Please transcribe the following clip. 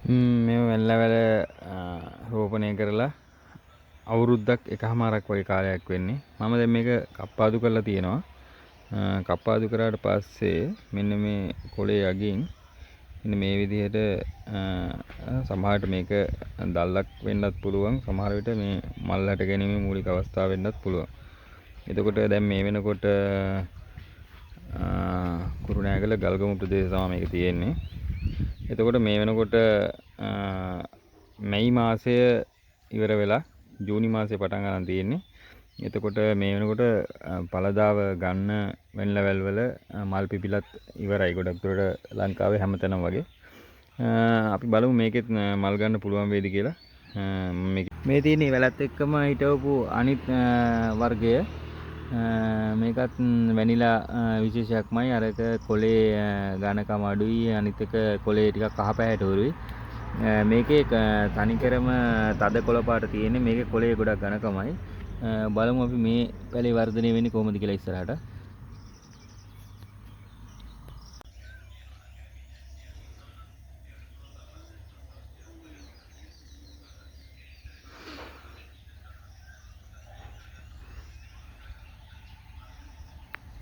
මේ වැල්ලවල රෝපණය කරලා අවුරුද්දක් එකහමාරක් වගේ කාලයක් වෙන්නේ. මම දැන් මේක කප්පාදු කරලා තියෙනවා. කප්පාදු කරාට පස්සේ මෙන්න මේ කොළේ යකින් මෙන්න මේ විදිහට සමහරට මේක දැල්ලක් වෙන්නත් පුළුවන්. සමහර විට මේ මල් හැට ගැනීමේ මූලික අවස්ථාව වෙන්නත් පුළුවන්. එතකොට දැන් මේ වෙනකොට කුරුණෑගල ගල්ගමු ප්‍රදේශ තමයි මේක තියෙන්නේ. එතකොට මේ වෙනකොට මැයි මාසය ඉවර වෙලා ජූනි මාසය පටන් ගන්න තියෙන්නේ. එතකොට මේ වෙනකොට පළදාව ගන්න වෙන්ලවැල් වල මල් පිපිලත් ඉවරයි ගොඩක් දුරට ලංකාවේ හැමතැනම වගේ. අපි බලමු මේකෙත් මල් ගන්න පුළුවන් වේද කියලා. මේ තියෙන වැලත් එක්කම හිටවපු අනිත් වර්ගය මේකත් වැනිලා විශේෂයක්මයි. අරක කොලේ ඝනකම අඩුයි, අනිත් එක කොලේ ටිකක් කහ පැහැට උරුයි. මේකේ තනිකරම තද කොළ පාට තියෙන්නේ. මේකේ කොලේ ගොඩක් ඝනකමයි. බලමු අපි මේ පැලේ වර්ධනය වෙන්නේ කොහොමද කියලා ඉස්සරහට.